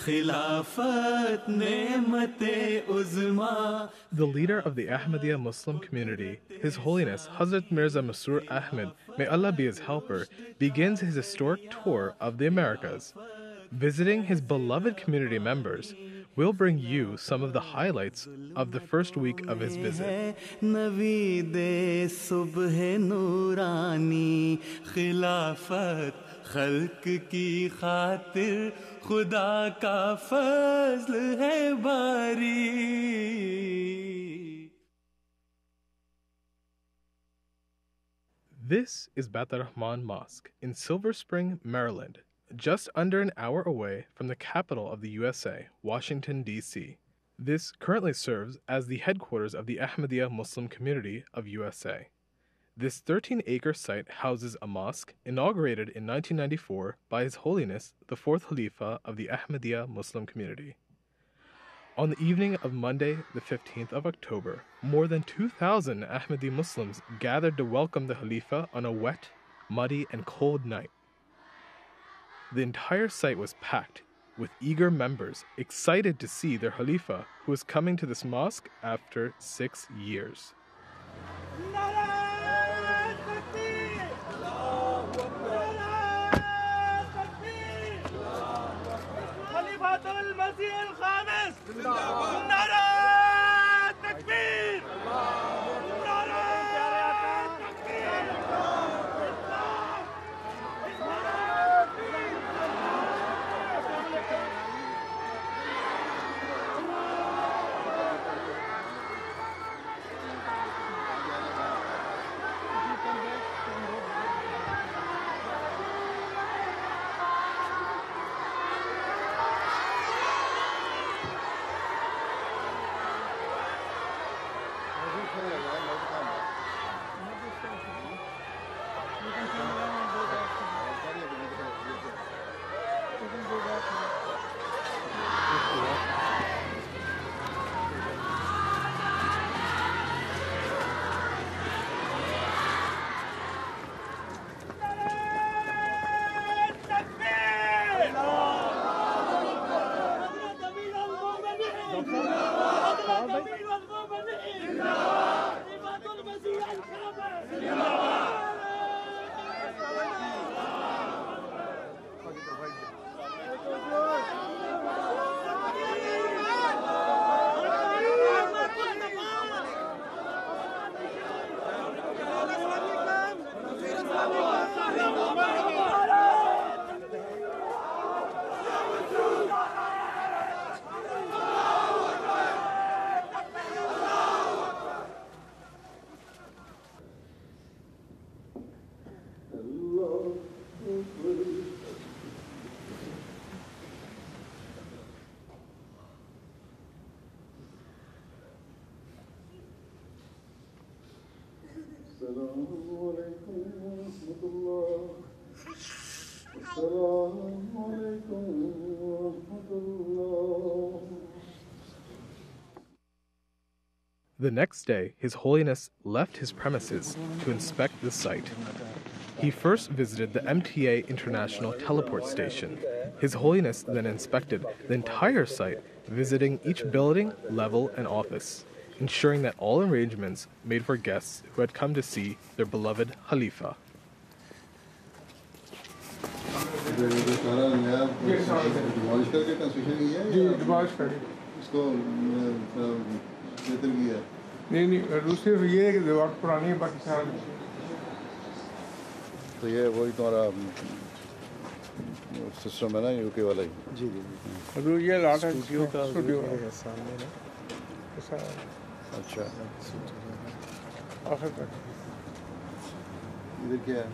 The leader of the Ahmadiyya Muslim community, His Holiness Hazrat Mirza Masroor Ahmed, may Allah be his helper, begins his historic tour of the Americas. Visiting his beloved community members, we'll bring you some of the highlights of the first week of his visit. खल्क की खातिर खुदा का फज़्ल है बारी. This is Bat Rahman Mosque in Silver Spring, Maryland, just under an hour away from the capital of the USA, Washington, D.C. This currently serves as the headquarters of the Ahmadiyya Muslim community of USA. This 13-acre site houses a mosque inaugurated in 1994 by His Holiness, the 4th Khalifa of the Ahmadiyya Muslim community. On the evening of Monday, the 15th of October, more than 2,000 Ahmadi Muslims gathered to welcome the Khalifa on a wet, muddy, and cold night. The entire site was packed with eager members excited to see their Khalifa, who was coming to this mosque after 6 years. The next day, His Holiness left his premises to inspect the site. He first visited the MTA International Teleport Station. His Holiness then inspected the entire site, visiting each building, level, and office, ensuring that all arrangements made for guests who had come to see their beloved Khalifa. तो ये वही तुम्हारा system है ना UK वाला ही जी जी अभी ये लाट है स्टूडियो है सामने ना ऐसा अच्छा आखिर तक इधर क्या है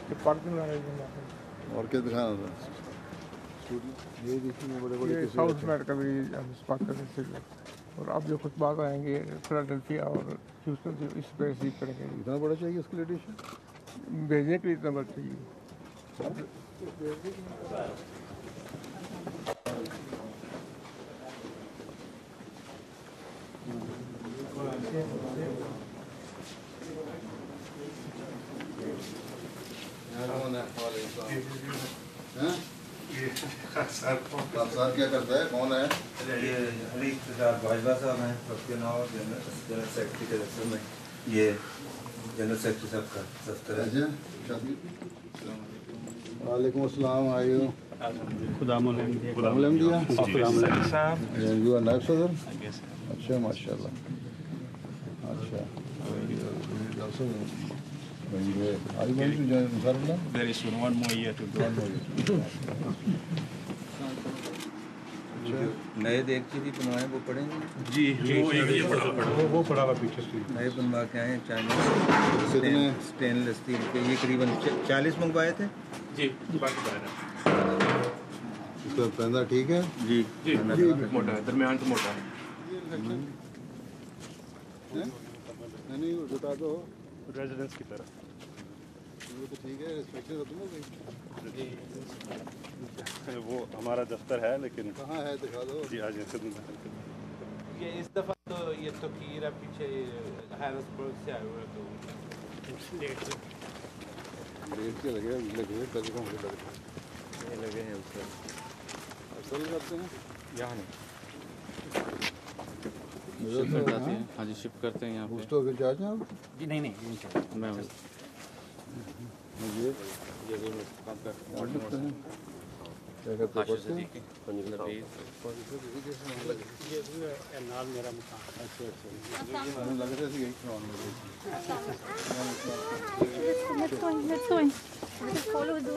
ये पार्किंग लगा है और क्या दिखाना था ये देखिए बड़े-बड़े साउथ अमेरिका भी हम बात कर रहे थे और आप जो खुद बात आएंगे फिलाडेल्फिया और ह्यूस्टन से इस पे रिसीव करेंगे इतना बड़ा चाहिए इसके लिए एडिशन भेजने के लिए इतना बड़ा चाहिए I don't want that quality. Huh? Yeah. साहब क्या करता है, कौन है? ये अली इख्तियार बाजवा साहब हैं, सबके नाम जनरल सेक्रेटरी के दफ्तर में, ये जनरल सेक्रेटरी साहब का दफ्तर है। वालेकुम अस्सलाम, आयु खुदा दिया साहब यू आर नायब सदर। अच्छा माशाल्लाह। अच्छा are you going to join Ansarullah? very soon, one more year to go. नए देख की भी बनवाए वो पढ़ेंगे जी वो पड़ा हुआ पीछे स्ट्रीट नए बनवा के आए चाइनीज कितने? स्टेनलेस स्टील के, ये करीबन 40 मंगवाए थे जी बाकी बना इसका पैंदा ठीक है? जी मोटा है, दरमियान तो मोटा है। नहीं बता दो, रेजिडेंस की तरफ वो तो ठीक है, रिस्ट्रिक्शन तो तुम वो हमारा दफ्तर है, लेकिन कहाँ है दिखा दो। जी आज ये इस दफ़ा तो ये तो कीरा पीछे हैरिसबर्ग से आए हुए तो रेट के लगे पैसे कम लगे ये लगे हैं उसका असल करते हैं यहाँ नहीं हाँ जी शिफ्ट करते हैं यहाँ पे। स्टोर के चार्ज हैं आप? जी नहीं मैं ये काम कर और लिखते हैं क्या करते हैं पढ़ते हैं? नाल मेरा मकान। अच्छा मैंने लगा था ऐसे यही करवाने लगे। Let's go in. Just follow the.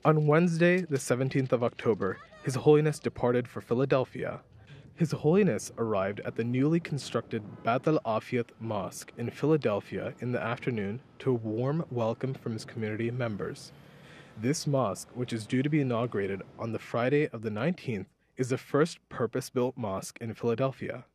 On Wednesday, the 17th of October, His Holiness departed for Philadelphia. His Holiness arrived at the newly constructed Bat al-Afiyat Mosque in Philadelphia in the afternoon to a warm welcome from his community members. This mosque, which is due to be inaugurated on the Friday of the 19th, is the first purpose-built mosque in Philadelphia.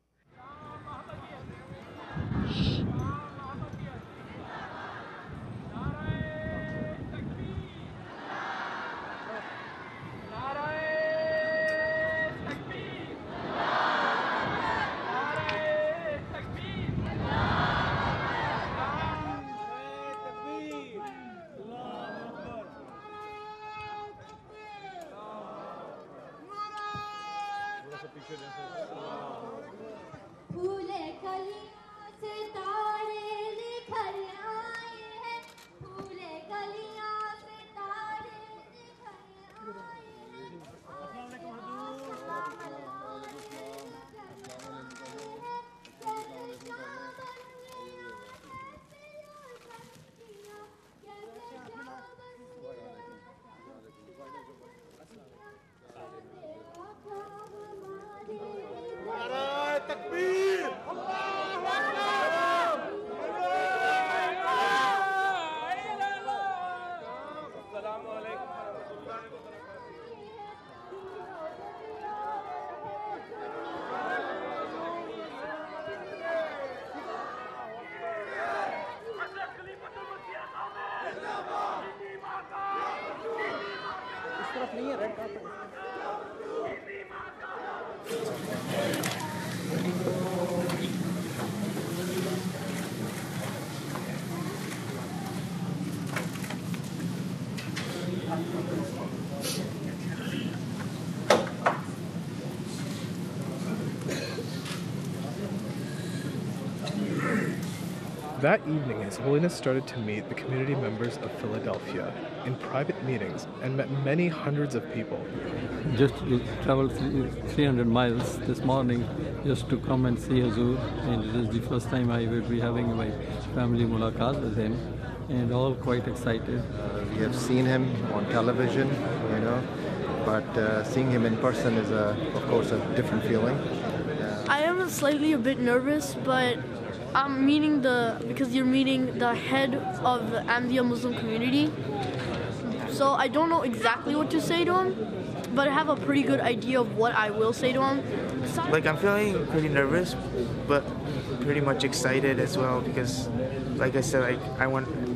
फूले कलियां से तारे निखर आए हैं, फूले कलियां से तारे निखर आए हैं। That evening, His Holiness started to meet the community members of Philadelphia in private meetings and met many hundreds of people. Just traveled 300 miles this morning just to come and see Hazur, and it is the first time I will be having my family mulaqat with him, and all quite excited. We have seen him on television, but seeing him in person is, of course, a different feeling. I am slightly a bit nervous, but I'm meeting because you're meeting the head of the Ahmadiyya Muslim community. So I don't know exactly what to say to him, but I have a pretty good idea of what I will say to him. Like, I'm feeling pretty nervous, but pretty much excited as well because, like I said,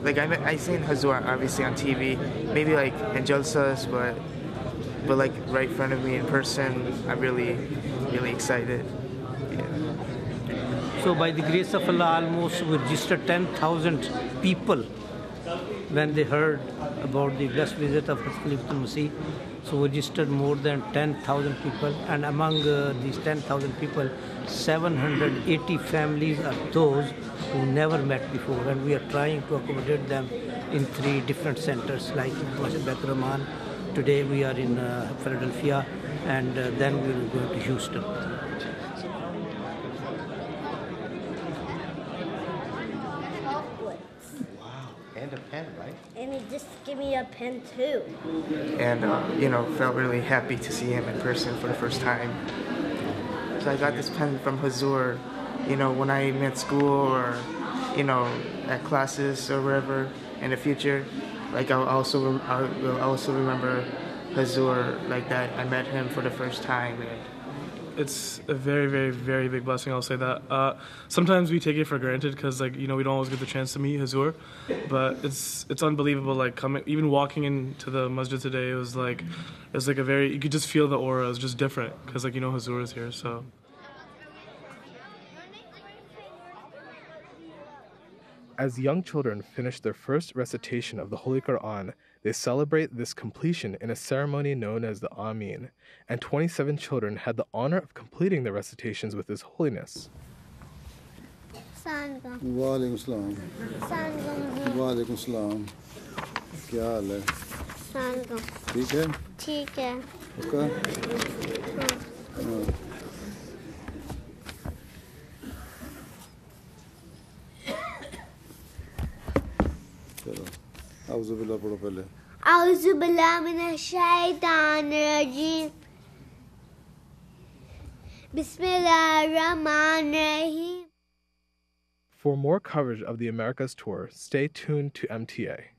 like I seen Hazur obviously on TV, maybe like in Jalsas, but like right in front of me in person, I'm really excited. Yeah. So by the grace of Allah, almost we registered 10,000 people when they heard about the blessed visit of Khalifatul Masih. So we registered more than 10,000 people, and among these 10,000 people, 780 families are those who never met before, and we are trying to accommodate them in 3 different centers like Masjid Bait Rahman. Today we are in Philadelphia, and then we will go to Houston. And a pen, right? And he just gave me a pen too. And felt really happy to see him in person for the first time. So I got this pen from Hazur, when I'm at school or, at classes or wherever in the future. Like I will also remember Hazur like that. I met him for the first time. It's a very, very, very big blessing, I'll say that. Sometimes we take it for granted because, we don't always get the chance to meet Hazur, but it's unbelievable, even walking into the masjid today, it was like you could just feel the aura, it was just different, because, Hazur is here, so. As young children finish their first recitation of the Holy Quran, they celebrate this completion in a ceremony known as the Amin, and 27 children had the honor of completing their recitations with His Holiness. Walaikum salam. Walaikum salam. क्या हाल है? ठीक है? ठीक है. उसका? आउज़ु बिल्लाह पढ़ो पहले. आउज़ु बिल्लाह मिनश शैतानिर रजीम. बिस्मिल्लाहिर रहमानिर रहीम. For more coverage of the Americas Tour, stay tuned to MTA.